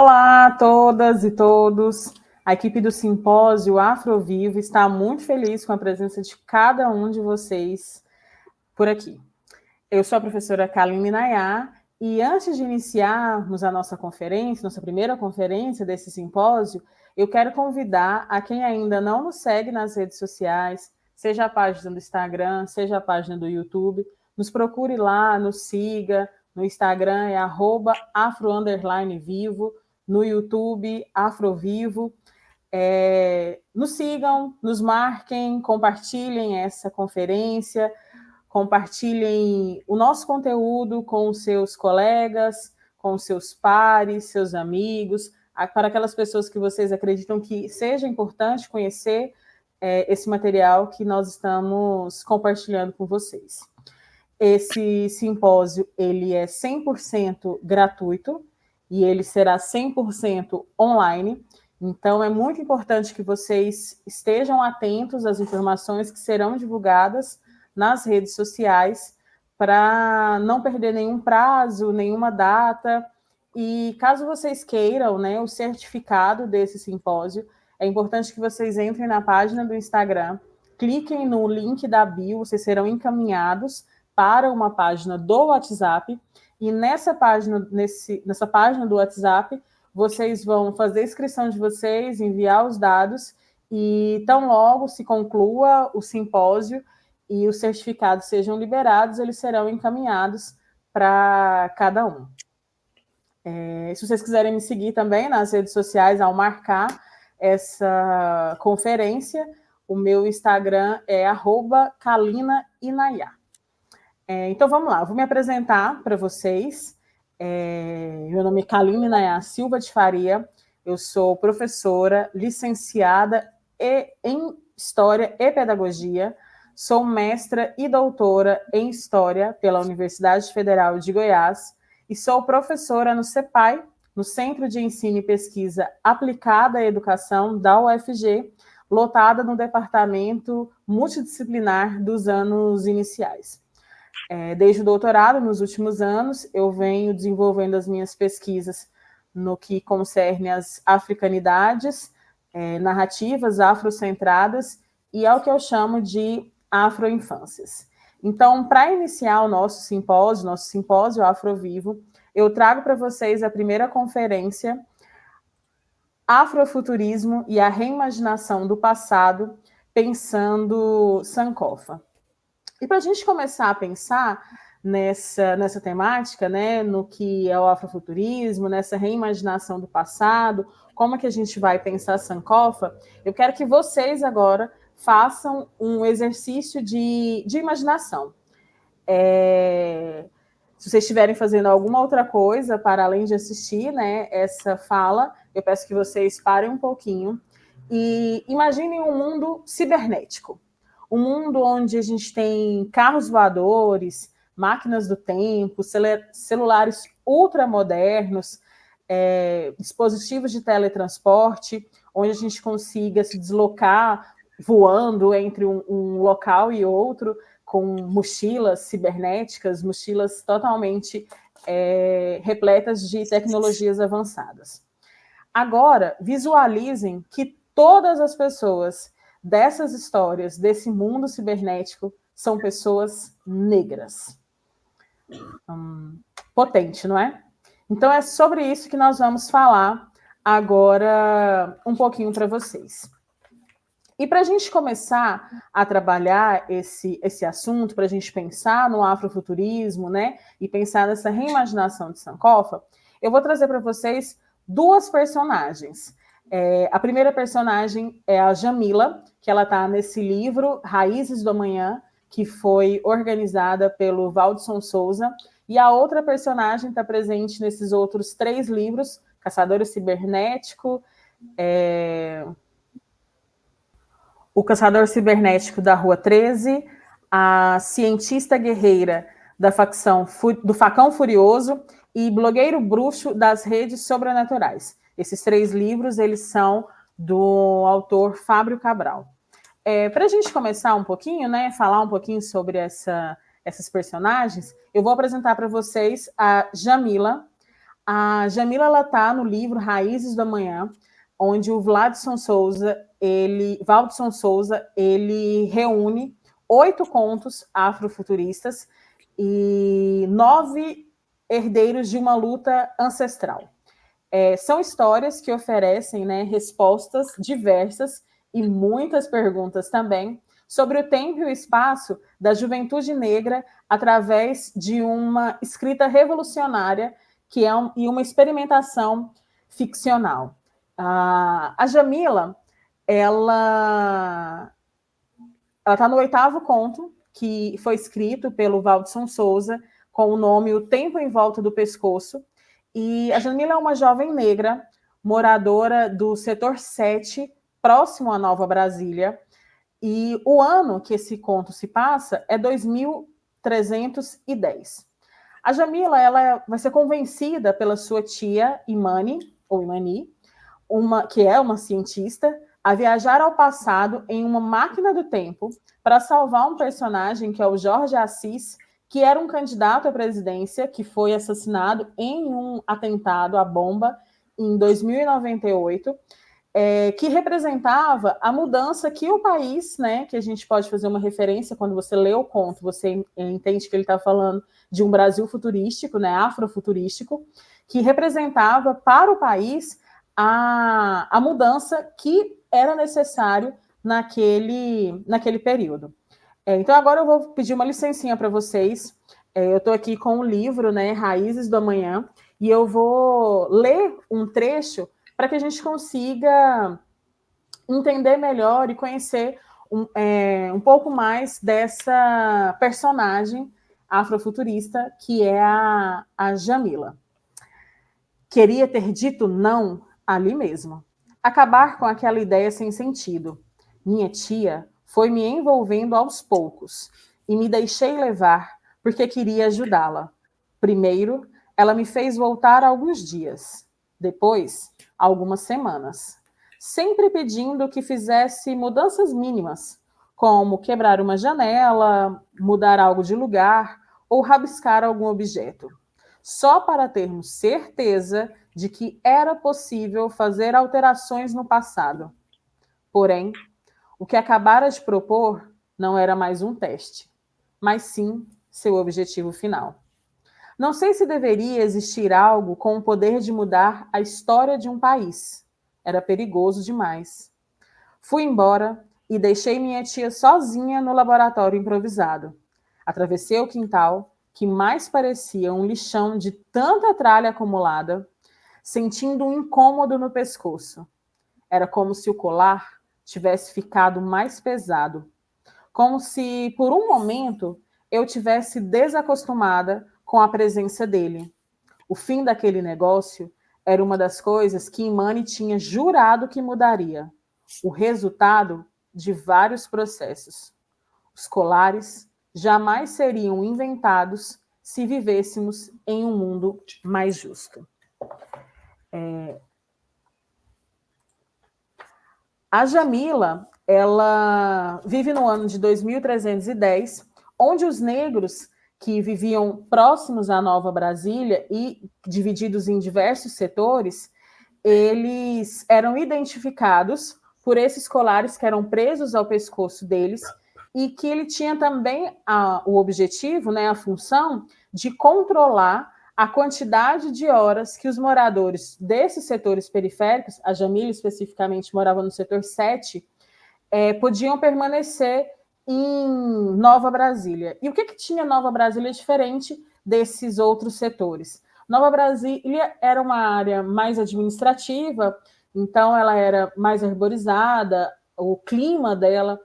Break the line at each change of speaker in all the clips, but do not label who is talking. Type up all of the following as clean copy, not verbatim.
Olá a todas e todos. A equipe do Simpósio Afrovivo está muito feliz com a presença de cada um de vocês por aqui. Eu sou a professora Kaline Nayá e antes de iniciarmos a nossa conferência, nossa primeira conferência desse simpósio, eu quero convidar a quem ainda não nos segue nas redes sociais, seja a página do Instagram, seja a página do YouTube, nos procure lá, nos siga. No Instagram é @afro_vivo, no YouTube, Afrovivo. Nos sigam, nos marquem, compartilhem essa conferência, compartilhem o nosso conteúdo com os seus colegas, com os seus pares, seus amigos, para aquelas pessoas que vocês acreditam que seja importante conhecer esse material que nós estamos compartilhando com vocês. Esse simpósio ele é 100% gratuito e ele será 100% online. Então, é muito importante que vocês estejam atentos às informações que serão divulgadas nas redes sociais para não perder nenhum prazo, nenhuma data. E caso vocês queiram, né, o certificado desse simpósio, é importante que vocês entrem na página do Instagram, cliquem no link da bio, vocês serão encaminhados para uma página do WhatsApp, e nessa página do WhatsApp, vocês vão fazer a inscrição de vocês, enviar os dados, e tão logo se conclua o simpósio e os certificados sejam liberados, eles serão encaminhados para cada um. Se vocês quiserem me seguir também nas redes sociais, ao marcar essa conferência, o meu Instagram é @kalinainayá. Então, vamos lá, eu vou me apresentar para vocês. Meu nome é Kaline Nayá Silva de Faria, eu sou professora, licenciada em História e Pedagogia, sou mestra e doutora em História pela Universidade Federal de Goiás e sou professora no CEPAI, no Centro de Ensino e Pesquisa Aplicada à Educação da UFG, lotada no Departamento Multidisciplinar dos anos iniciais. Desde o doutorado, nos últimos anos, eu venho desenvolvendo as minhas pesquisas no que concerne às africanidades, narrativas afrocentradas e ao que eu chamo de afroinfâncias. Então, para iniciar o nosso simpósio Afrovivo, eu trago para vocês a primeira conferência, Afrofuturismo e a Reimaginação do Passado, pensando Sankofa. E para a gente começar a pensar nessa temática, né, no que é o afrofuturismo, nessa reimaginação do passado, como é que a gente vai pensar Sankofa, eu quero que vocês agora façam um exercício de imaginação. Se vocês estiverem fazendo alguma outra coisa para além de assistir, né, essa fala, eu peço que vocês parem um pouquinho e imaginem um mundo cibernético. Um mundo onde a gente tem carros voadores, máquinas do tempo, celulares ultramodernos, dispositivos de teletransporte, onde a gente consiga se deslocar voando entre um local e outro, com mochilas cibernéticas, mochilas totalmente repletas de tecnologias avançadas. Agora, visualizem que todas as pessoas dessas histórias, desse mundo cibernético, são pessoas negras. Potente, não é? Então, é sobre isso que nós vamos falar agora um pouquinho para vocês. E para a gente começar a trabalhar esse assunto, para a gente pensar no afrofuturismo, né, e pensar nessa reimaginação de Sankofa, eu vou trazer para vocês duas personagens. A primeira personagem é a Jamila, que ela está nesse livro Raízes do Amanhã, que foi organizada pelo Valdson Souza, e a outra personagem está presente nesses outros 3 livros, Caçador Cibernético, O Caçador Cibernético da Rua 13, a Cientista Guerreira da facção do Facão Furioso e Blogueiro Bruxo das Redes Sobrenaturais. Esses 3 livros, eles são do autor Fábio Cabral. Para a gente começar um pouquinho, né, falar um pouquinho sobre essas personagens, eu vou apresentar para vocês a Jamila. A Jamila está no livro Raízes do Amanhã, onde o Valdson Souza, ele reúne 8 contos afrofuturistas e 9 herdeiros de uma luta ancestral. São histórias que oferecem, né, respostas diversas e muitas perguntas também sobre o tempo e o espaço da juventude negra através de uma escrita revolucionária e uma experimentação ficcional. A Jamila, ela está no 8º conto, que foi escrito pelo Valdson Souza, com o nome O Tempo em Volta do Pescoço. E a Jamila é uma jovem negra, moradora do setor 7, próximo à Nova Brasília. E o ano que esse conto se passa é 2310. A Jamila, ela vai ser convencida pela sua tia Imani, que é uma cientista, a viajar ao passado em uma máquina do tempo para salvar um personagem que é o Jorge Assis, que era um candidato à presidência que foi assassinado em um atentado à bomba em 2098, que representava a mudança que o país, né, que a gente pode fazer uma referência quando você lê o conto, você entende que ele está falando de um Brasil futurístico, né, afrofuturístico, que representava para o país a mudança que era necessário naquele período. Então, agora eu vou pedir uma licencinha para vocês. Eu estou aqui com o livro, né, Raízes do Amanhã, e eu vou ler um trecho para que a gente consiga entender melhor e conhecer um pouco mais dessa personagem afrofuturista que é a Jamila. Queria ter dito não ali mesmo. Acabar com aquela ideia sem sentido. Minha tia foi me envolvendo aos poucos e me deixei levar porque queria ajudá-la. Primeiro, ela me fez voltar alguns dias. Depois, algumas semanas. Sempre pedindo que fizesse mudanças mínimas, como quebrar uma janela, mudar algo de lugar ou rabiscar algum objeto. Só para termos certeza de que era possível fazer alterações no passado. Porém, o que acabara de propor não era mais um teste, mas sim seu objetivo final. Não sei se deveria existir algo com o poder de mudar a história de um país. Era perigoso demais. Fui embora e deixei minha tia sozinha no laboratório improvisado. Atravessei o quintal, que mais parecia um lixão de tanta tralha acumulada, sentindo um incômodo no pescoço. Era como se o colar tivesse ficado mais pesado. Como se, por um momento, eu tivesse desacostumada com a presença dele. O fim daquele negócio era uma das coisas que Imani tinha jurado que mudaria. O resultado de vários processos. Os colares jamais seriam inventados se vivêssemos em um mundo mais justo. A Jamila, ela vive no ano de 2310, onde os negros que viviam próximos à Nova Brasília e divididos em diversos setores, eles eram identificados por esses colares que eram presos ao pescoço deles e que ele tinha também o objetivo, né, a função de controlar a quantidade de horas que os moradores desses setores periféricos, a Jamila especificamente morava no setor 7, podiam permanecer em Nova Brasília. E o que tinha Nova Brasília diferente desses outros setores? Nova Brasília era uma área mais administrativa, então ela era mais arborizada, o clima dela,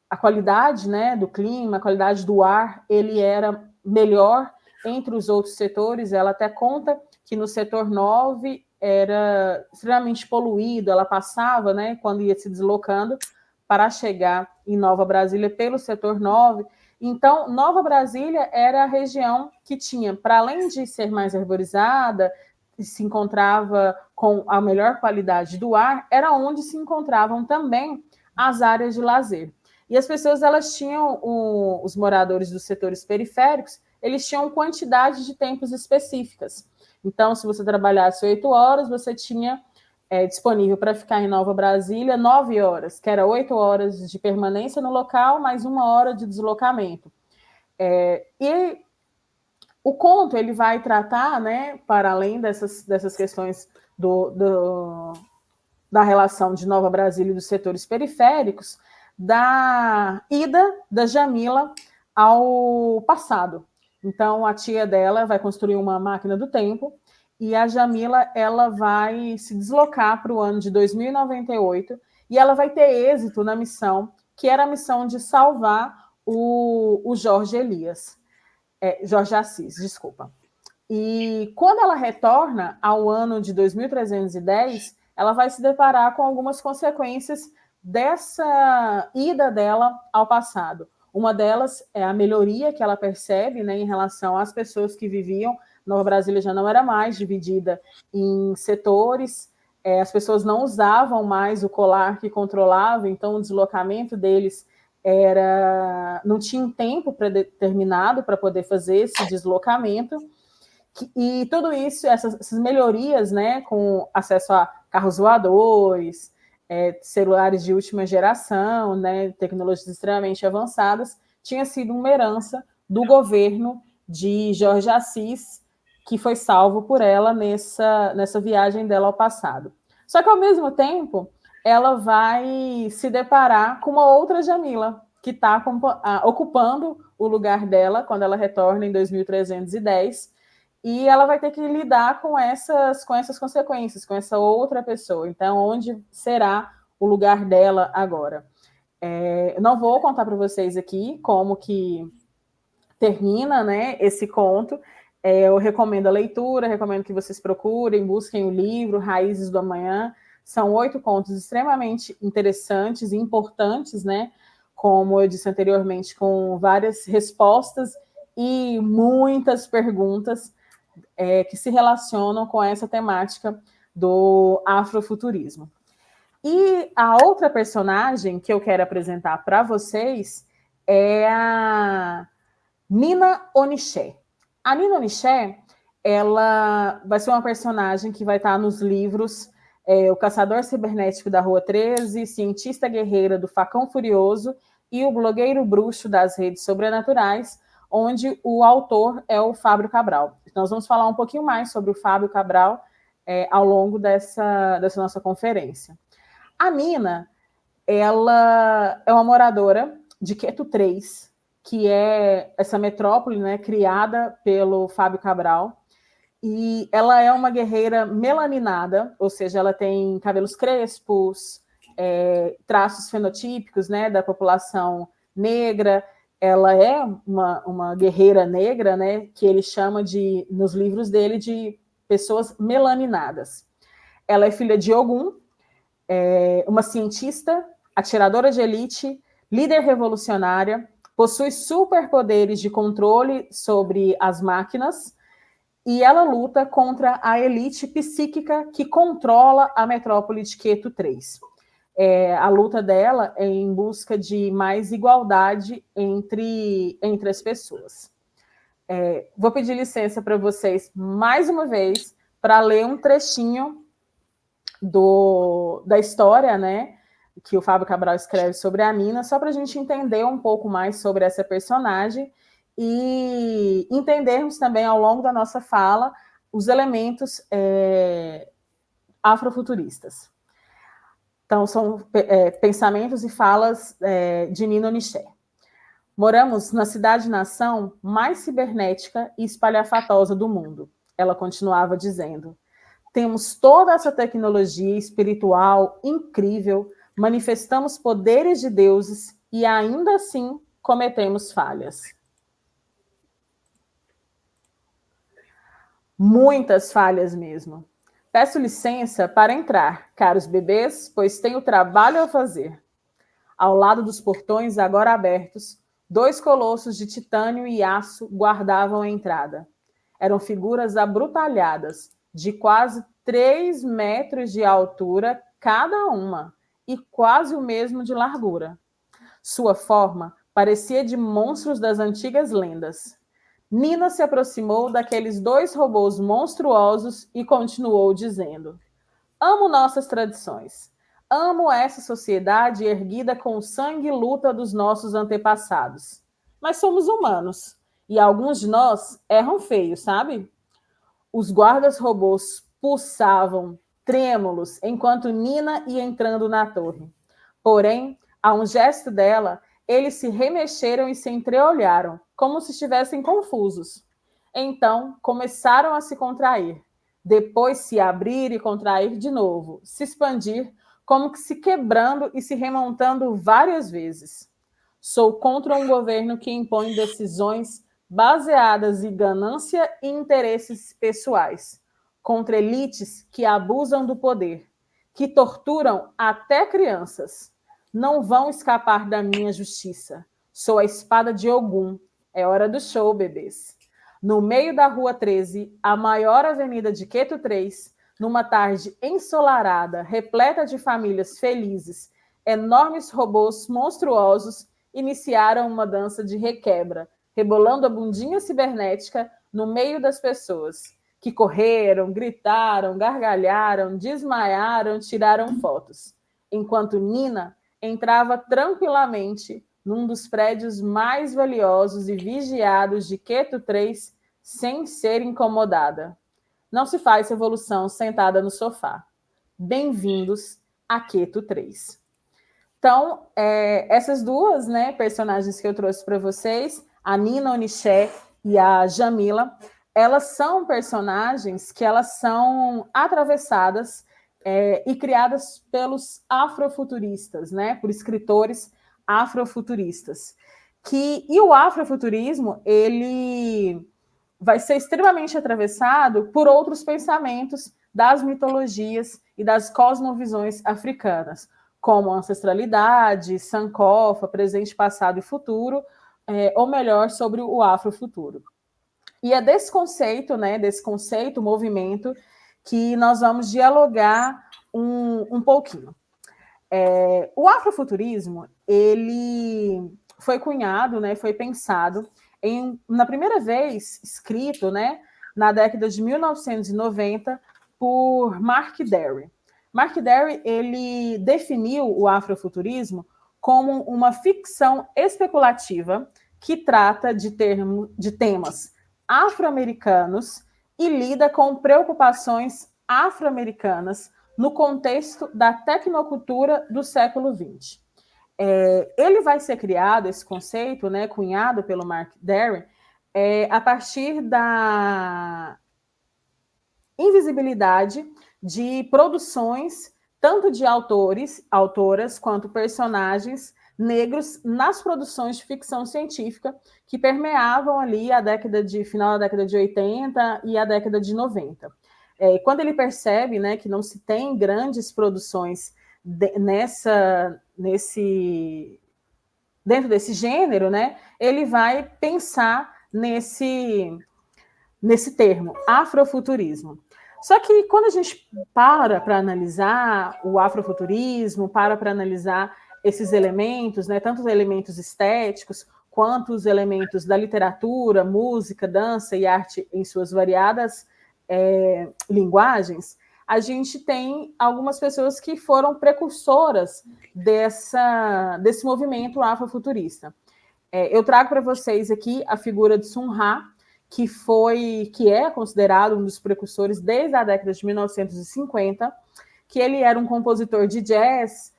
a qualidade, né, do clima, a qualidade do ar, ele era melhor entre os outros setores. Ela até conta que no setor 9 era extremamente poluído, ela passava, né, quando ia se deslocando, para chegar em Nova Brasília pelo setor 9. Então, Nova Brasília era a região que tinha, para além de ser mais arborizada, se encontrava com a melhor qualidade do ar, era onde se encontravam também as áreas de lazer. E as pessoas, elas tinham, os moradores dos setores periféricos, eles tinham quantidade de tempos específicas. Então, se você trabalhasse 8 horas, você tinha disponível para ficar em Nova Brasília 9 horas, que era 8 horas de permanência no local, mais 1 hora de deslocamento. E o conto ele vai tratar, né, para além dessas questões da relação de Nova Brasília e dos setores periféricos, da ida da Jamila ao passado. Então, a tia dela vai construir uma máquina do tempo e a Jamila ela vai se deslocar para o ano de 2098 e ela vai ter êxito na missão, que era a missão de salvar o Jorge Elias. Jorge Assis, desculpa. E quando ela retorna ao ano de 2310, ela vai se deparar com algumas consequências dessa ida dela ao passado. Uma delas é a melhoria que ela percebe, né, em relação às pessoas que viviam. Nova Brasília já não era mais dividida em setores, as pessoas não usavam mais o colar que controlava, então o deslocamento deles não tinha um tempo predeterminado para poder fazer esse deslocamento. E tudo isso, essas melhorias, né, com acesso a carros voadores, celulares de última geração, né, tecnologias extremamente avançadas, tinha sido uma herança do governo de Jorge Assis, que foi salvo por ela nessa viagem dela ao passado. Só que, ao mesmo tempo, ela vai se deparar com uma outra Jamila, que está ocupando o lugar dela quando ela retorna em 2310, e ela vai ter que lidar com essas consequências, com essa outra pessoa. Então, onde será o lugar dela agora? Não vou contar para vocês aqui como que termina, né, esse conto. Eu recomendo a leitura, recomendo que vocês procurem, busquem o livro Raízes do Amanhã. São 8 contos extremamente interessantes e importantes, né? Como eu disse anteriormente, com várias respostas e muitas perguntas que se relacionam com essa temática do afrofuturismo. E a outra personagem que eu quero apresentar para vocês é a Nina Oniché. A Nina Oniché, ela vai ser uma personagem que vai estar nos livros O Caçador Cibernético da Rua 13, Cientista Guerreira do Facão Furioso e O Blogueiro Bruxo das Redes Sobrenaturais, onde o autor é o Fábio Cabral. Nós vamos falar um pouquinho mais sobre o Fábio Cabral ao longo dessa nossa conferência. A Nina, ela é uma moradora de Queto 3, que é essa metrópole, né, criada pelo Fábio Cabral, e ela é uma guerreira melaninada, ou seja, ela tem cabelos crespos, traços fenotípicos, né, da população negra. Ela é uma guerreira negra, né, que ele chama nos livros dele de pessoas melaninadas. Ela é filha de Ogum, uma cientista, atiradora de elite, líder revolucionária, possui superpoderes de controle sobre as máquinas e ela luta contra a elite psíquica que controla a metrópole de Queto 3. A luta dela é em busca de mais igualdade entre as pessoas. Vou pedir licença para vocês, mais uma vez, para ler um trechinho da história, né, que o Fábio Cabral escreve sobre a Nina, só para a gente entender um pouco mais sobre essa personagem e entendermos também, ao longo da nossa fala, os elementos afrofuturistas. Então, são pensamentos e falas de Nina Oniché. Moramos na cidade-nação mais cibernética e espalhafatosa do mundo, ela continuava dizendo. Temos toda essa tecnologia espiritual incrível, manifestamos poderes de deuses e ainda assim cometemos falhas. Muitas falhas mesmo. Peço licença para entrar, caros bebês, pois tenho trabalho a fazer. Ao lado dos portões agora abertos, 2 colossos de titânio e aço guardavam a entrada. Eram figuras abrutalhadas, de quase 3 metros de altura cada uma, e quase o mesmo de largura. Sua forma parecia de monstros das antigas lendas. Nina se aproximou daqueles 2 robôs monstruosos e continuou dizendo: amo nossas tradições. Amo essa sociedade erguida com o sangue e luta dos nossos antepassados. Mas somos humanos. E alguns de nós erram feio, sabe? Os guardas robôs pulsavam, trêmulos, enquanto Nina ia entrando na torre. Porém, a um gesto dela, eles se remexeram e se entreolharam, como se estivessem confusos. Então, começaram a se contrair. Depois se abrir e contrair de novo, se expandir, como que se quebrando e se remontando várias vezes. Sou contra um governo que impõe decisões baseadas em ganância e interesses pessoais, contra elites que abusam do poder, que torturam até crianças. Não vão escapar da minha justiça. Sou a espada de Ogum. É hora do show, bebês. No meio da Rua 13, a maior avenida de Queto 3, numa tarde ensolarada, repleta de famílias felizes, enormes robôs monstruosos iniciaram uma dança de requebra, rebolando a bundinha cibernética no meio das pessoas, que correram, gritaram, gargalharam, desmaiaram, tiraram fotos, enquanto Nina entrava tranquilamente num dos prédios mais valiosos e vigiados de Queto 3 sem ser incomodada. Não se faz revolução sentada no sofá. Bem-vindos a Queto 3. Então, essas duas, né, personagens que eu trouxe para vocês, a Nina Oniché e a Jamila, elas são personagens que elas são atravessadas e criadas pelos afrofuturistas, né, por escritores afrofuturistas. E o afrofuturismo, ele vai ser extremamente atravessado por outros pensamentos das mitologias e das cosmovisões africanas, como ancestralidade, Sankofa, presente, passado e futuro, ou melhor, sobre o afrofuturo. E é desse conceito, né, movimento, que nós vamos dialogar um pouquinho. O afrofuturismo, ele foi cunhado, né, foi pensado na primeira vez escrito, né, na década de 1990 por Mark Derry. Mark Derry, ele definiu o afrofuturismo como uma ficção especulativa que trata de temas afro-americanos e lida com preocupações afro-americanas no contexto da tecnocultura do século XX. Ele vai ser criado, esse conceito, né, cunhado pelo Mark Derry, a partir da invisibilidade de produções, tanto de autoras, quanto personagens negros nas produções de ficção científica que permeavam ali final da década de 80 e a década de 90. Quando ele percebe, né, que não se tem grandes produções dentro desse gênero, né, ele vai pensar nesse termo, afrofuturismo. Só que quando a gente para analisar o afrofuturismo, para analisar esses elementos, né, tanto os elementos estéticos quanto os elementos da literatura, música, dança e arte em suas variadas linguagens, a gente tem algumas pessoas que foram precursoras desse movimento afrofuturista. Eu trago para vocês aqui a figura de Sun Ra, que é considerado um dos precursores desde a década de 1950, que ele era um compositor de jazz,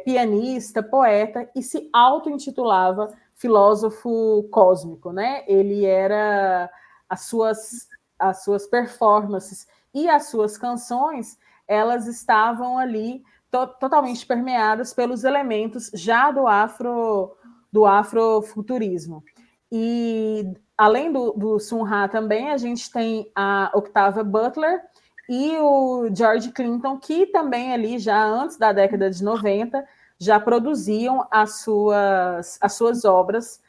pianista, poeta, e se auto-intitulava filósofo cósmico, né? Ele era as suas performances e as suas canções, elas estavam ali totalmente permeadas pelos elementos já do afrofuturismo. E além do Sun Ra também, a gente tem a Octavia Butler e o George Clinton, que também ali, já antes da década de 90, já produziam as suas obras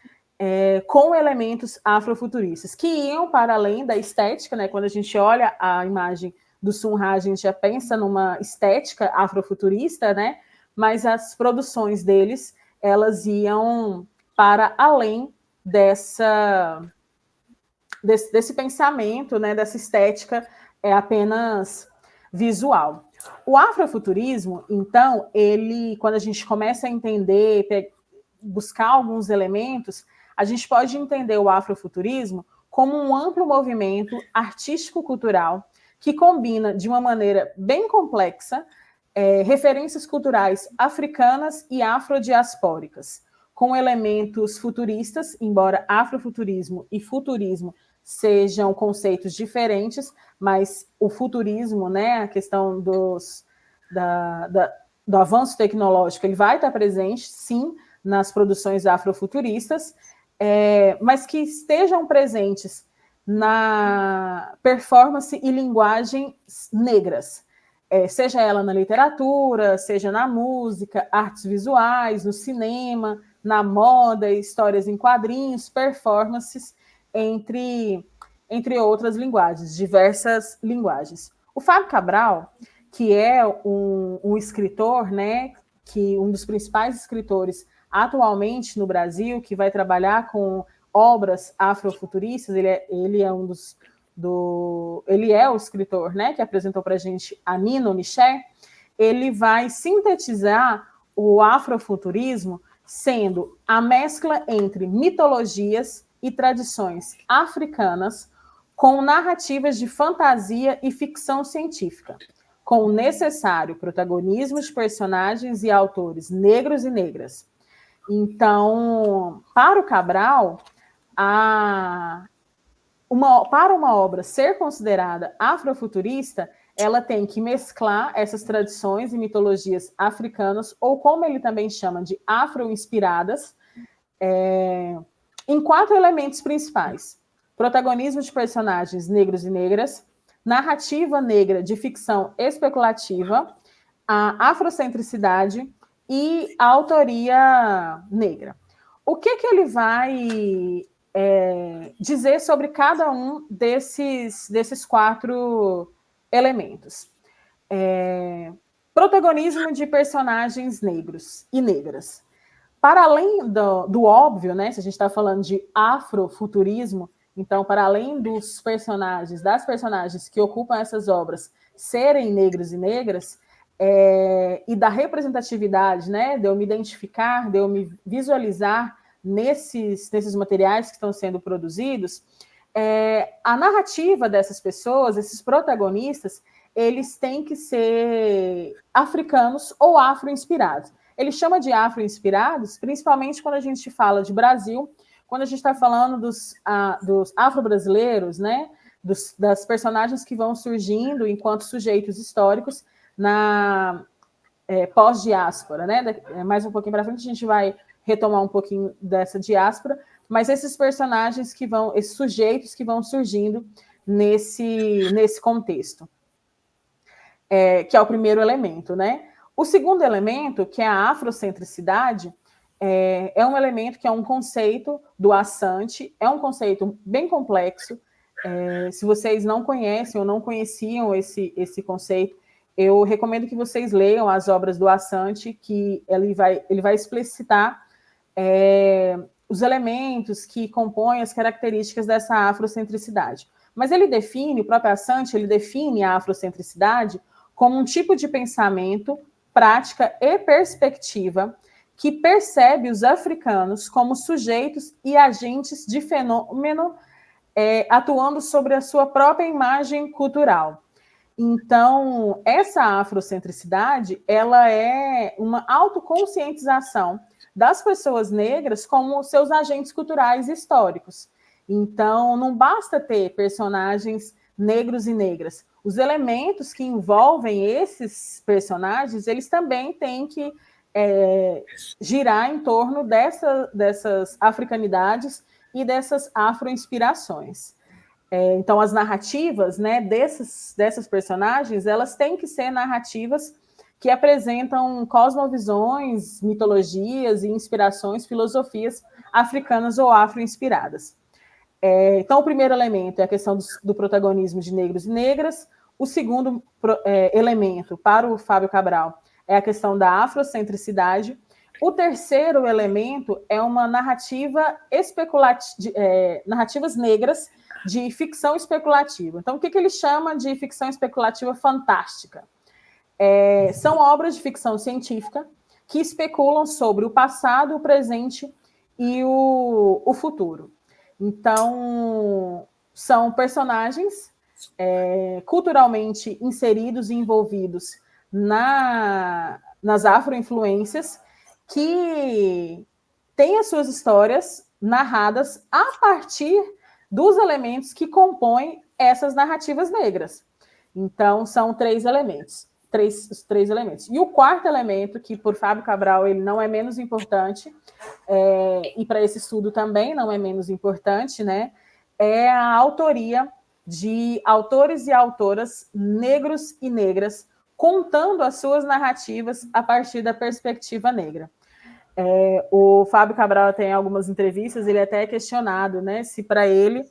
com elementos afrofuturistas, que iam para além da estética, né? Quando a gente olha a imagem do Sun Ra, a gente já pensa numa estética afrofuturista, né? Mas as produções deles, elas iam para além desse pensamento, né, dessa estética apenas visual. O afrofuturismo, então, quando a gente começa a entender, buscar alguns elementos, a gente pode entender o afrofuturismo como um amplo movimento artístico-cultural que combina, de uma maneira bem complexa, referências culturais africanas e afrodiaspóricas, com elementos futuristas, embora afrofuturismo e futurismo sejam conceitos diferentes, mas o futurismo, né, a questão do avanço tecnológico, ele vai estar presente, sim, nas produções afrofuturistas, mas que estejam presentes na performance e linguagem negras, seja ela na literatura, seja na música, artes visuais, no cinema, na moda, histórias em quadrinhos, performances, entre outras linguagens, diversas linguagens. O Fábio Cabral, que é um escritor, né, um dos principais escritores atualmente no Brasil, que vai trabalhar com obras afrofuturistas, ele é o escritor, né, que apresentou para a gente a Nino Miché. Ele vai sintetizar o afrofuturismo sendo a mescla entre mitologias e tradições africanas com narrativas de fantasia e ficção científica, com o necessário protagonismo de personagens e autores negros e negras. Então, para o Cabral, para uma obra ser considerada afrofuturista, ela tem que mesclar essas tradições e mitologias africanas, ou como ele também chama de afro-inspiradas, em 4 elementos principais: protagonismo de personagens negros e negras, narrativa negra de ficção especulativa, a afrocentricidade e a autoria negra. O que ele vai dizer sobre cada um desses 4 elementos? Protagonismo de personagens negros e negras. Para além do óbvio, né, se a gente está falando de afrofuturismo, então, para além das personagens que ocupam essas obras serem negros e negras, e da representatividade, né, de eu me identificar, de eu me visualizar nesses materiais que estão sendo produzidos, a narrativa dessas pessoas, esses protagonistas, eles têm que ser africanos ou afro-inspirados. Ele chama de afro-inspirados, principalmente quando a gente fala de Brasil, quando a gente está falando dos afro-brasileiros, né, das personagens que vão surgindo enquanto sujeitos históricos na pós-diáspora, né? Mais um pouquinho para frente a gente vai retomar um pouquinho dessa diáspora, mas esses personagens esses sujeitos que vão surgindo nesse contexto, que é o primeiro elemento, né? O segundo elemento, que é a afrocentricidade, é um elemento que é um conceito do Assante, é um conceito bem complexo. Se vocês não conhecem ou não conheciam esse conceito, eu recomendo que vocês leiam as obras do Assante, que ele vai explicitar os elementos que compõem as características dessa afrocentricidade. Mas o próprio Assante, ele define a afrocentricidade como um tipo de pensamento, prática e perspectiva que percebe os africanos como sujeitos e agentes de fenômeno atuando sobre a sua própria imagem cultural. Então, essa afrocentricidade, ela é uma autoconscientização das pessoas negras como seus agentes culturais históricos. Então, não basta ter personagens negros e negras. Os elementos que envolvem esses personagens, eles também têm que girar em torno dessas africanidades e dessas afro-inspirações. Então, as narrativas, né, dessas personagens, elas têm que ser narrativas que apresentam cosmovisões, mitologias e inspirações, filosofias africanas ou afro-inspiradas. Então, o primeiro elemento é a questão do protagonismo de negros e negras. O segundo elemento, para o Fábio Cabral, é a questão da afrocentricidade. O terceiro elemento é uma narrativa narrativas negras de ficção especulativa. Então, o que ele chama de ficção especulativa fantástica? São obras de ficção científica que especulam sobre o passado, o presente e o futuro. Então, são personagens culturalmente inseridos e envolvidos nas afro-influências que têm as suas histórias narradas a partir dos elementos que compõem essas narrativas negras. Então, são três elementos. Os três elementos. E o quarto elemento, que por Fábio Cabral ele não é menos importante, e para esse estudo também não é menos importante, né, é a autoria de autores e autoras negros e negras contando as suas narrativas a partir da perspectiva negra. O Fábio Cabral tem algumas entrevistas, ele até é questionado, né, se para ele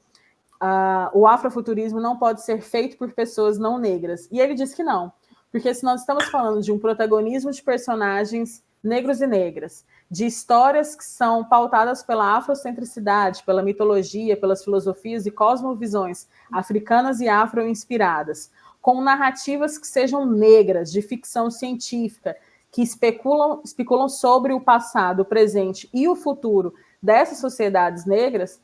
o afrofuturismo não pode ser feito por pessoas não negras. E ele diz que não, porque se nós estamos falando de um protagonismo de personagens negros e negras, de histórias que são pautadas pela afrocentricidade, pela mitologia, pelas filosofias e cosmovisões africanas e afro-inspiradas, com narrativas que sejam negras, de ficção científica, que especulam sobre o passado, o presente e o futuro dessas sociedades negras,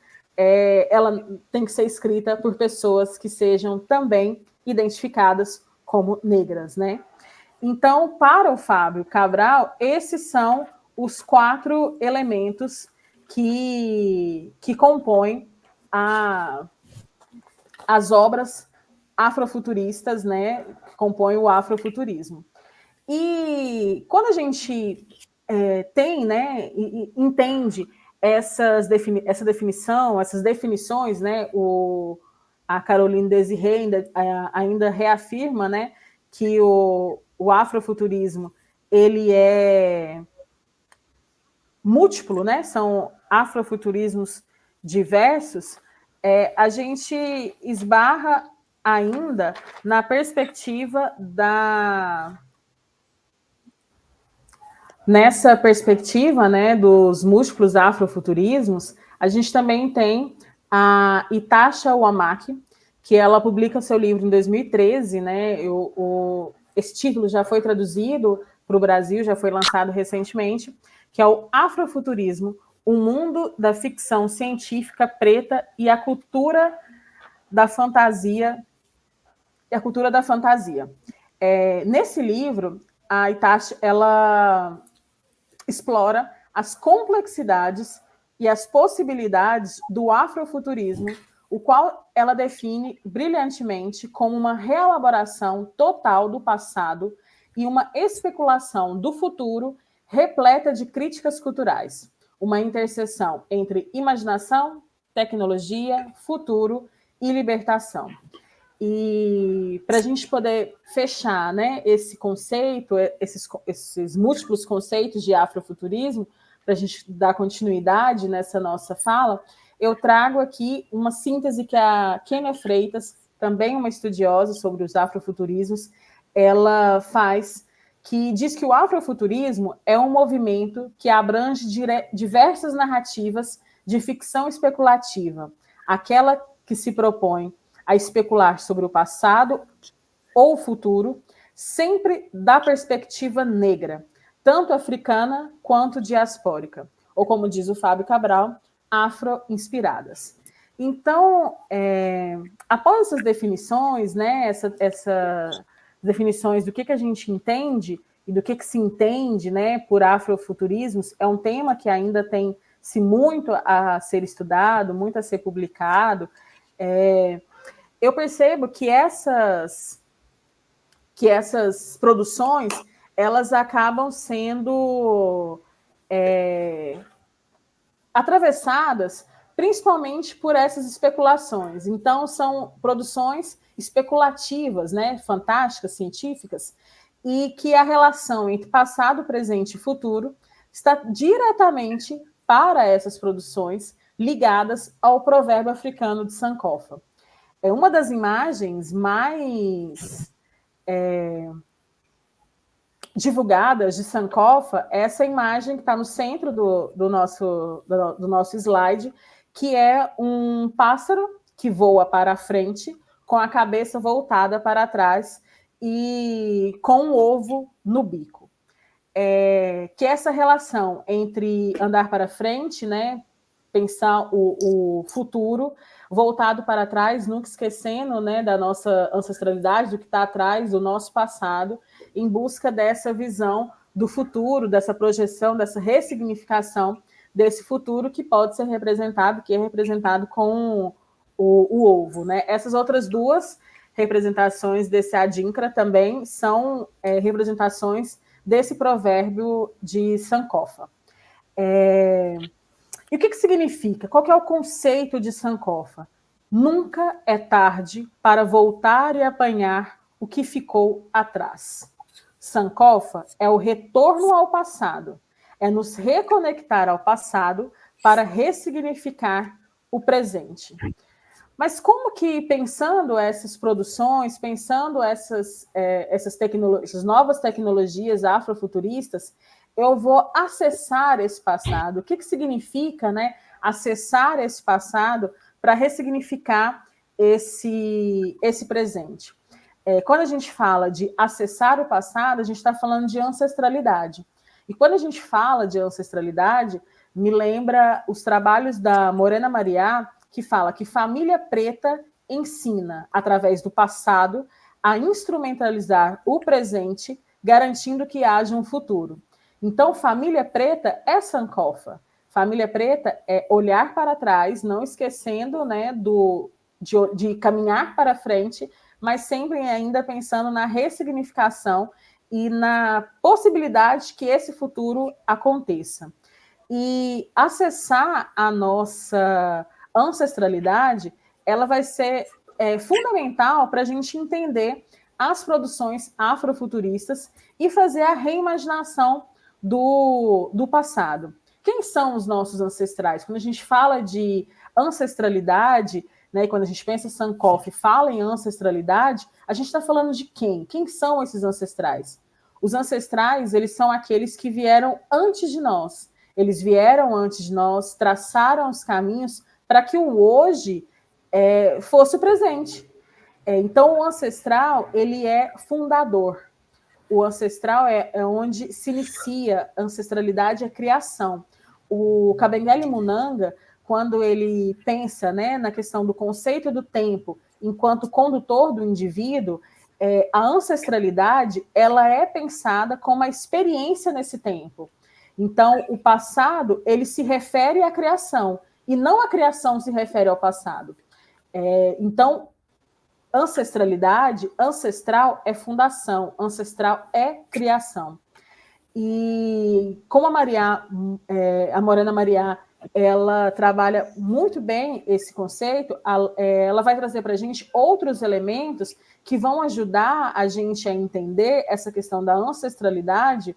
ela tem que ser escrita por pessoas que sejam também identificadas como negras, né? Então, para o Fábio Cabral, esses são os 4 elementos que compõem as obras afrofuturistas, né? Que compõem o afrofuturismo. E quando a gente tem, né, e entende essa definição, essas definições, né, a Caroline Desiré ainda reafirma, né, que o afrofuturismo ele é múltiplo, né, são afrofuturismos diversos, a gente esbarra ainda na perspectiva nessa perspectiva, né, dos múltiplos afrofuturismos, a gente também tem a Itasha Uwamaki, que ela publica seu livro em 2013, né, esse título já foi traduzido para o Brasil, já foi lançado recentemente, que é o Afrofuturismo, o mundo da ficção científica preta e a cultura da fantasia. Nesse livro, a Itasha, ela explora as complexidades e as possibilidades do afrofuturismo, o qual ela define brilhantemente como uma reelaboração total do passado e uma especulação do futuro repleta de críticas culturais, uma interseção entre imaginação, tecnologia, futuro e libertação. E para a gente poder fechar, né, esse conceito, esses múltiplos conceitos de afrofuturismo, para a gente dar continuidade nessa nossa fala, eu trago aqui uma síntese que a Kênia Freitas, também uma estudiosa sobre os afrofuturismos, ela faz, que diz que o afrofuturismo é um movimento que abrange diversas narrativas de ficção especulativa, aquela que se propõe a especular sobre o passado ou o futuro, sempre da perspectiva negra, tanto africana quanto diaspórica, ou como diz o Fábio Cabral, afro-inspiradas. Então, após essas definições, né, essas definições do que a gente entende e do que se entende, né, por afrofuturismos, é um tema que ainda tem-se muito a ser estudado, muito a ser publicado. Eu percebo que essas produções, elas acabam sendo atravessadas principalmente por essas especulações. Então, são produções especulativas, né, fantásticas, científicas, e que a relação entre passado, presente e futuro está diretamente para essas produções ligadas ao provérbio africano de Sankofa. Uma das imagens mais divulgadas de Sankofa, essa imagem que está no centro do nosso slide, que é um pássaro que voa para a frente, com a cabeça voltada para trás e com um ovo no bico. Que essa relação entre andar para frente, né, pensar o futuro, voltado para trás, nunca esquecendo, né, da nossa ancestralidade, do que está atrás, do nosso passado, em busca dessa visão do futuro, dessa projeção, dessa ressignificação desse futuro que pode ser representado, que é representado com o ovo, né? Essas outras duas representações desse Adinkra também são representações desse provérbio de Sankofa. E o que significa? Qual que é o conceito de Sankofa? Nunca é tarde para voltar e apanhar o que ficou atrás. Sankofa é o retorno ao passado, é nos reconectar ao passado para ressignificar o presente. Mas como que, pensando essas produções, pensando essas novas tecnologias afrofuturistas, eu vou acessar esse passado? O que significa, né, acessar esse passado para ressignificar esse presente? Quando a gente fala de acessar o passado, a gente está falando de ancestralidade. E quando a gente fala de ancestralidade, me lembra os trabalhos da Morena Mariá, que fala que família preta ensina, através do passado, a instrumentalizar o presente, garantindo que haja um futuro. Então, família preta é Sankofa. Família preta é olhar para trás, não esquecendo, né, de caminhar para frente, mas sempre ainda pensando na ressignificação e na possibilidade que esse futuro aconteça. E acessar a nossa ancestralidade, ela vai ser fundamental para a gente entender as produções afrofuturistas e fazer a reimaginação do passado. Quem são os nossos ancestrais? Quando a gente fala de ancestralidade, né, quando a gente pensa em Sankofa e fala em ancestralidade, a gente está falando de quem? Quem são esses ancestrais? Os ancestrais, eles são aqueles que vieram antes de nós. Eles vieram antes de nós, traçaram os caminhos para que o hoje fosse o presente. Então, o ancestral, ele é fundador. O ancestral é onde se inicia a ancestralidade, a criação. O Kabengele Munanga, quando ele pensa, né, na questão do conceito do tempo enquanto condutor do indivíduo, a ancestralidade, ela é pensada como a experiência nesse tempo. Então, o passado, ele se refere à criação, e não a criação se refere ao passado. Então, ancestralidade, ancestral é fundação, ancestral é criação. E como a Morena Mariá, ela trabalha muito bem esse conceito, ela vai trazer para a gente outros elementos que vão ajudar a gente a entender essa questão da ancestralidade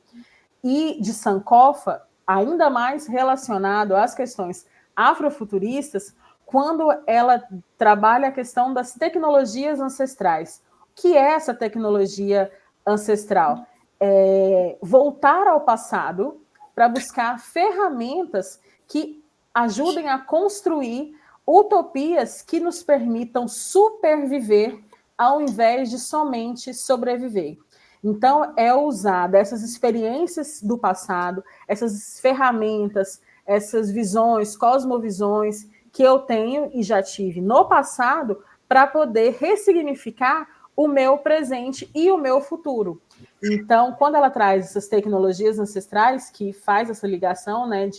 e de Sankofa, ainda mais relacionado às questões afrofuturistas, quando ela trabalha a questão das tecnologias ancestrais. O que é essa tecnologia ancestral? Voltar ao passado para buscar ferramentas que ajudem a construir utopias que nos permitam superviver ao invés de somente sobreviver. Então, é usar dessas experiências do passado, essas ferramentas, essas visões, cosmovisões que eu tenho e já tive no passado para poder ressignificar o meu presente e o meu futuro. Então, quando ela traz essas tecnologias ancestrais, que faz essa ligação, né,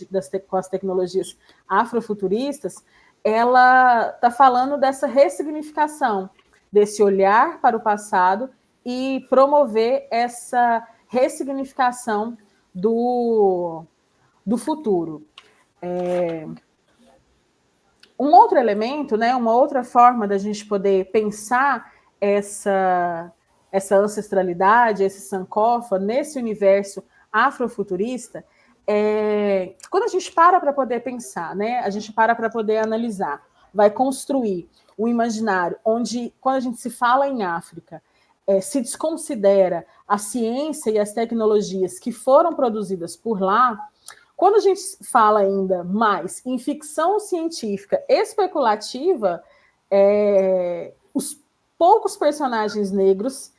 com as tecnologias afrofuturistas, ela está falando dessa ressignificação, desse olhar para o passado e promover essa ressignificação do futuro. Um outro elemento, né, uma outra forma da gente poder pensar essa ancestralidade, esse Sankofa, nesse universo afrofuturista, quando a gente para poder pensar, né, a gente para poder analisar, vai construir um imaginário onde, quando a gente se fala em África, se desconsidera a ciência e as tecnologias que foram produzidas por lá, quando a gente fala ainda mais em ficção científica especulativa, os poucos personagens negros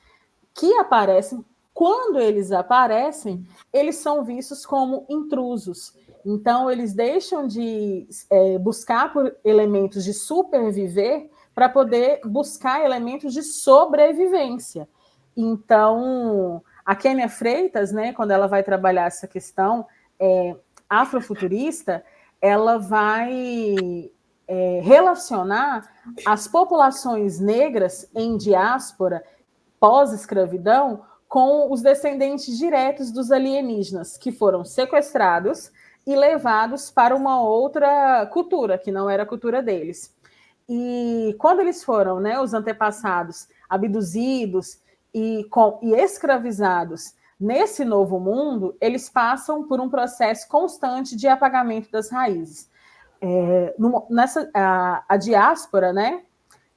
que aparecem, quando eles aparecem, eles são vistos como intrusos. Então, eles deixam de buscar por elementos de superviver para poder buscar elementos de sobrevivência. Então, a Kênia Freitas, né, quando ela vai trabalhar essa questão afrofuturista, ela vai relacionar as populações negras em diáspora, pós-escravidão, com os descendentes diretos dos alienígenas, que foram sequestrados e levados para uma outra cultura, que não era a cultura deles. E quando eles foram, né, os antepassados, abduzidos e escravizados nesse novo mundo, eles passam por um processo constante de apagamento das raízes. A diáspora, né,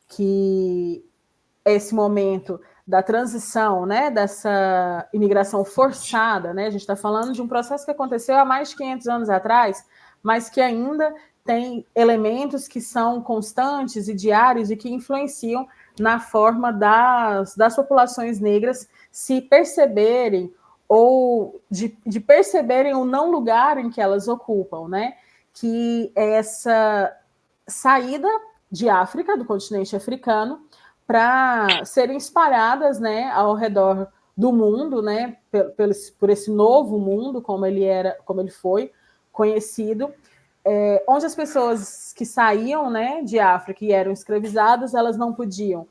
que é esse momento da transição, né, dessa imigração forçada, né, a gente está falando de um processo que aconteceu há mais de 500 anos atrás, mas que ainda tem elementos que são constantes e diários e que influenciam na forma das populações negras se perceberem ou de perceberem o não lugar em que elas ocupam, né? Que é essa saída de África, do continente africano, para serem espalhadas, né, ao redor do mundo, né, por esse novo mundo, como ele foi conhecido, onde as pessoas que saíam, né, de África e eram escravizadas, elas não podiam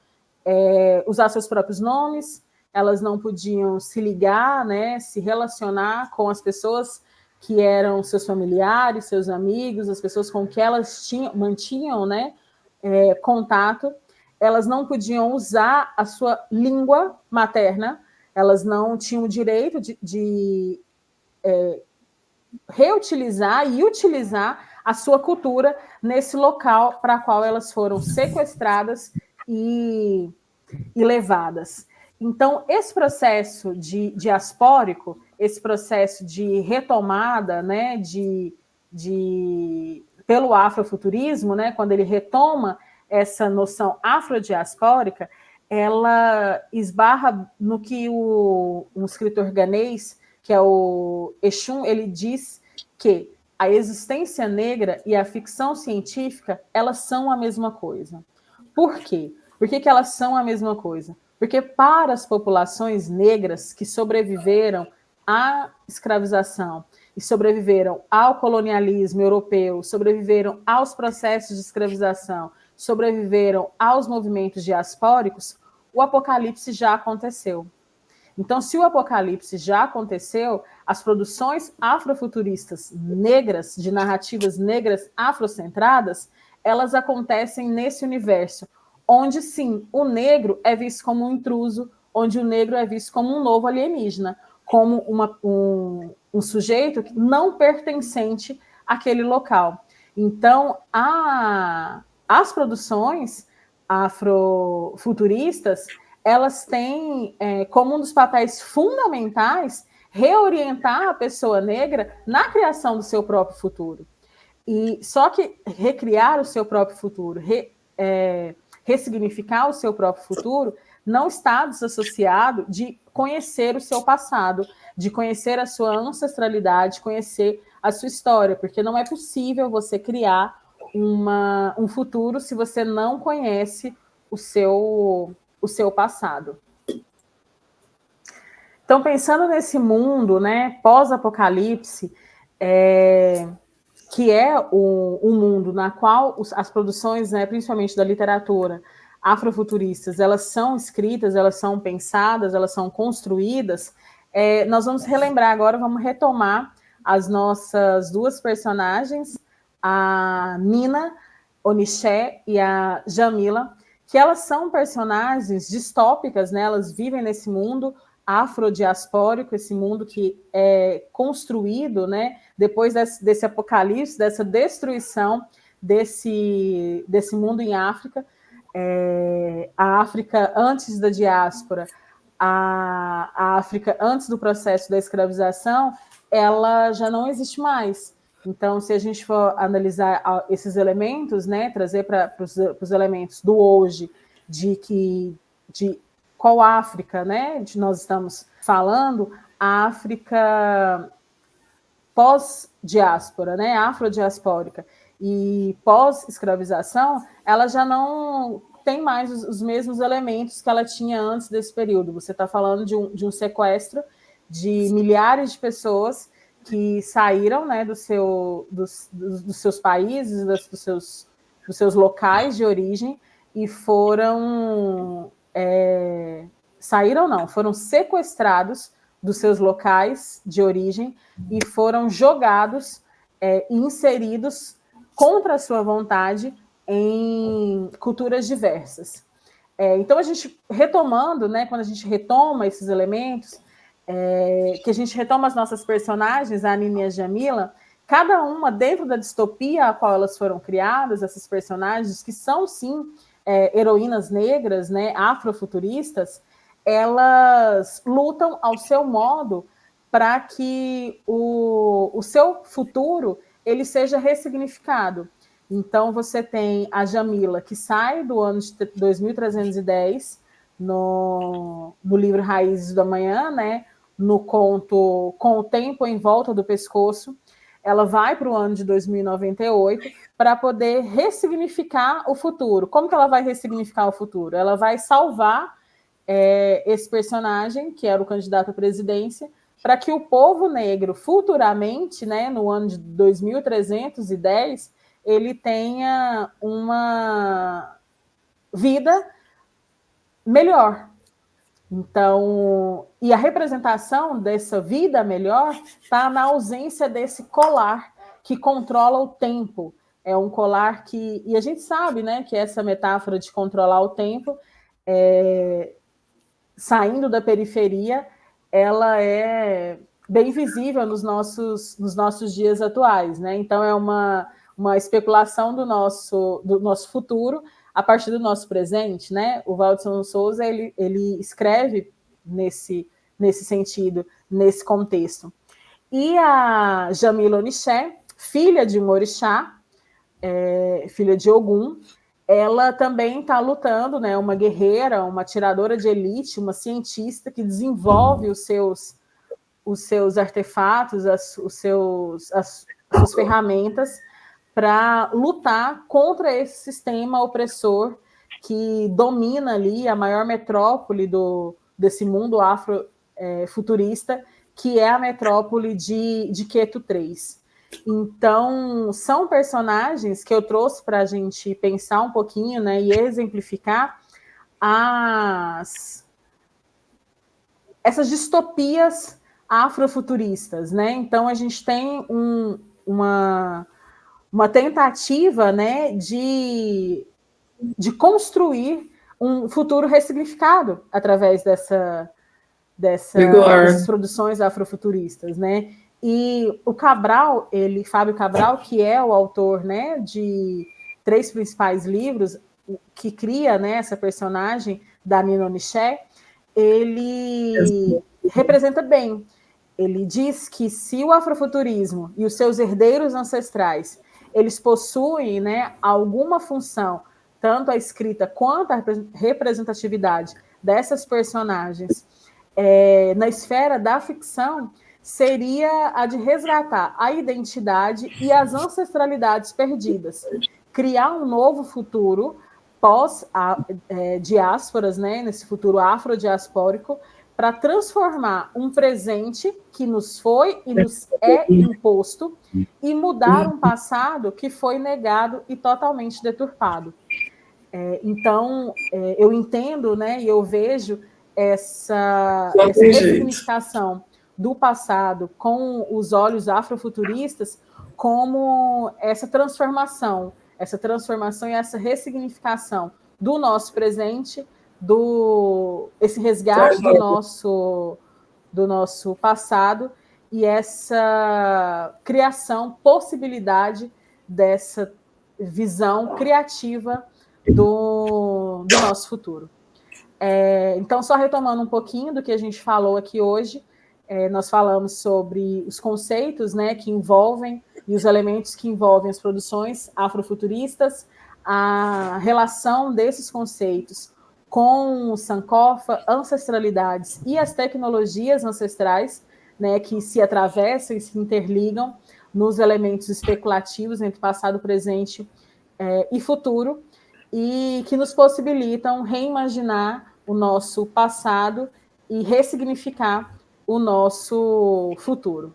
usar seus próprios nomes, elas não podiam se ligar, né, se relacionar com as pessoas que eram seus familiares, seus amigos, as pessoas com que elas mantinham, né, contato. Elas não podiam usar a sua língua materna, elas não tinham o direito de reutilizar e utilizar a sua cultura nesse local para qual elas foram sequestradas e levadas. Então, esse processo diaspórico, esse processo de retomada, né, pelo afrofuturismo, né, quando ele retoma essa noção afrodiaspórica, ela esbarra no que um escritor ganês, que é o Eshun, ele diz que a existência negra e a ficção científica, elas são a mesma coisa. Por quê? Por que elas são a mesma coisa? Porque para as populações negras que sobreviveram à escravização e sobreviveram ao colonialismo europeu, sobreviveram aos processos de escravização, sobreviveram aos movimentos diaspóricos, o apocalipse já aconteceu. Então, se o apocalipse já aconteceu, as produções afrofuturistas negras, de narrativas negras afrocentradas, elas acontecem nesse universo, onde, sim, o negro é visto como um intruso, onde o negro é visto como um novo alienígena, como um sujeito não pertencente àquele local. Então, as produções afrofuturistas, elas têm como um dos papéis fundamentais reorientar a pessoa negra na criação do seu próprio futuro. E só que recriar o seu próprio futuro, ressignificar o seu próprio futuro, não está desassociado de conhecer o seu passado, de conhecer a sua ancestralidade, de conhecer a sua história, porque não é possível você criar um futuro se você não conhece o seu passado. Então, pensando nesse mundo, né, pós-apocalipse, que é um mundo na qual as produções, né, principalmente da literatura afrofuturistas, elas são escritas, elas são pensadas, elas são construídas, nós vamos relembrar agora, vamos retomar as nossas duas personagens, a Nina Oniché e a Jamila, que elas são personagens distópicas, né? Elas vivem nesse mundo afrodiaspórico, esse mundo que é construído, né, depois desse apocalipse, dessa destruição desse mundo em África. A África antes da diáspora, a África, antes do processo da escravização, ela já não existe mais. Então, se a gente for analisar esses elementos, né, trazer para os elementos do hoje, de qual África, né, de nós estamos falando, a África pós-diáspora, né, afrodiaspórica e pós-escravização, ela já não tem mais os mesmos elementos que ela tinha antes desse período. Você está falando de um sequestro de milhares de pessoas que saíram, né, dos seus países, dos seus locais de origem e foram foram sequestrados dos seus locais de origem e foram jogados e inseridos contra a sua vontade em culturas diversas. Então, a gente retomando, né, quando a gente retoma esses elementos, que a gente retoma as nossas personagens, a Nina e a Jamila, cada uma dentro da distopia a qual elas foram criadas, essas personagens que são, sim, heroínas negras, né, afrofuturistas, elas lutam ao seu modo para que o seu futuro ele seja ressignificado. Então, você tem a Jamila, que sai do ano de 2310, no livro Raízes do Amanhã, né, no conto Com o Tempo em Volta do Pescoço. Ela vai para o ano de 2098 para poder ressignificar o futuro. Como que ela vai ressignificar o futuro? Ela vai salvar esse personagem, que era o candidato à presidência, para que o povo negro, futuramente, né, no ano de 2310, ele tenha uma vida melhor. Então, e a representação dessa vida melhor está na ausência desse colar que controla o tempo. É um colar que... E a gente sabe, né, que essa metáfora de controlar o tempo, saindo da periferia, ela é bem visível nos nossos dias atuais, né? Então, é uma especulação do nosso futuro a partir do nosso presente, né? O Waldson Souza, ele escreve nesse sentido, nesse contexto. E a Jamila Onixé, filha de um orixá, filha de Ogum, ela também está lutando, né? Uma guerreira, uma atiradora de elite, uma cientista que desenvolve os seus artefatos, as suas ferramentas para lutar contra esse sistema opressor que domina ali a maior metrópole desse mundo afrofuturista, que é a metrópole de Queto 3. Então, são personagens que eu trouxe para a gente pensar um pouquinho, né, e exemplificar essas distopias afrofuturistas, né? Então, a gente tem uma tentativa, né, de construir um futuro ressignificado através dessas produções afrofuturistas, né? E o Cabral, Fábio Cabral, que é o autor, né, de 3 principais livros, que cria, né, essa personagem da Nina Onixé, ele representa bem. Ele diz que se o afrofuturismo e os seus herdeiros ancestrais, eles possuem, né, alguma função, tanto a escrita quanto a representatividade dessas personagens na esfera da ficção, seria a de resgatar a identidade e as ancestralidades perdidas, criar um novo futuro pós-diásporas, né, nesse futuro afrodiaspórico, para transformar um presente que nos foi e nos é imposto e mudar um passado que foi negado e totalmente deturpado. Então, eu entendo, né, e eu vejo essa ressignificação do passado com os olhos afrofuturistas como essa transformação e essa ressignificação do nosso presente, esse resgate do nosso passado e essa criação, possibilidade dessa visão criativa do nosso futuro. Então, só retomando um pouquinho do que a gente falou aqui hoje, nós falamos sobre os conceitos, né, que envolvem e os elementos que envolvem as produções afrofuturistas, a relação desses conceitos com o Sankofa, ancestralidades e as tecnologias ancestrais, né, que se atravessam e se interligam nos elementos especulativos entre passado, presente e futuro, e que nos possibilitam reimaginar o nosso passado e ressignificar o nosso futuro.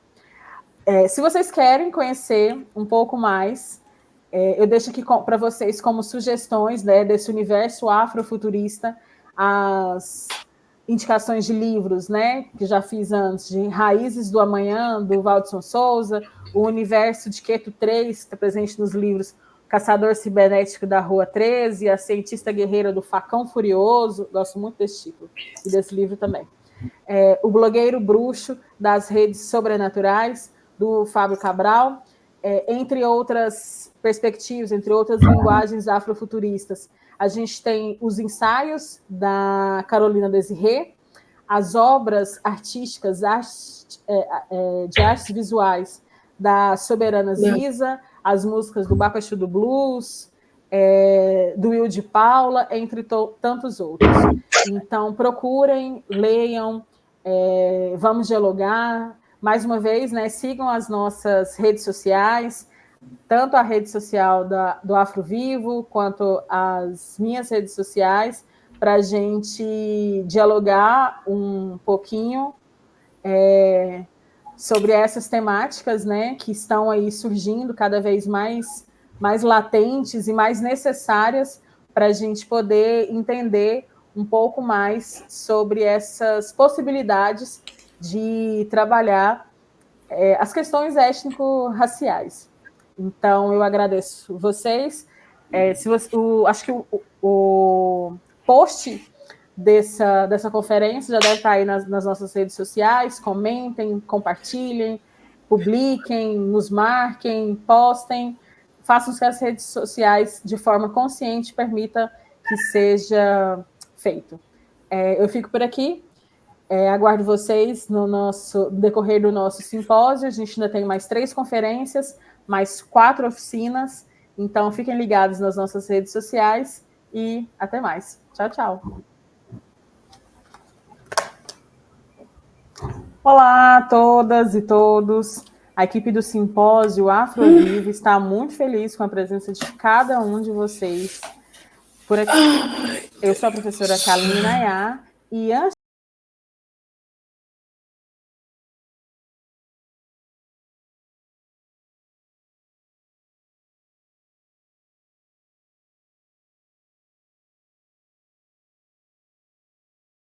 Se vocês querem conhecer um pouco mais, eu deixo aqui para vocês como sugestões, né, desse universo afrofuturista, as indicações de livros, né, que já fiz antes, de Raízes do Amanhã, do Waldson Souza, o universo de Keto 3, que está presente nos livros Caçador Cibernético da Rua 13, A Cientista Guerreira do Facão Furioso, gosto muito desse título, e desse livro também. O Blogueiro Bruxo, das Redes Sobrenaturais, do Fábio Cabral, entre outras perspectivas, entre outras linguagens afrofuturistas. A gente tem os ensaios da Carolina Desiré, as obras artísticas de artes visuais da Soberana Ziza, as músicas do Bacaxu do Blues, do Will de Paula, entre tantos outros. Então, procurem, leiam, vamos dialogar. Mais uma vez, né, sigam as nossas redes sociais, tanto a rede social do Afro Vivo, quanto as minhas redes sociais, para a gente dialogar um pouquinho sobre essas temáticas, né, que estão aí surgindo cada vez mais latentes e mais necessárias para a gente poder entender um pouco mais sobre essas possibilidades de trabalhar as questões étnico-raciais. Então, eu agradeço vocês. Acho que o post dessa conferência já deve estar aí nas nossas redes sociais. Comentem, compartilhem, publiquem, nos marquem, postem. Façam que as redes sociais, de forma consciente, permita que seja feito. Eu fico por aqui. Aguardo vocês no decorrer do nosso simpósio. A gente ainda tem mais 3 conferências, mais 4 oficinas. Então, fiquem ligados nas nossas redes sociais e até mais. Tchau, tchau. Olá a todas e todos. A equipe do Simpósio Afro Vivo está muito feliz com a presença de cada um de vocês por aqui. Eu sou a professora Kaline Nayar e antes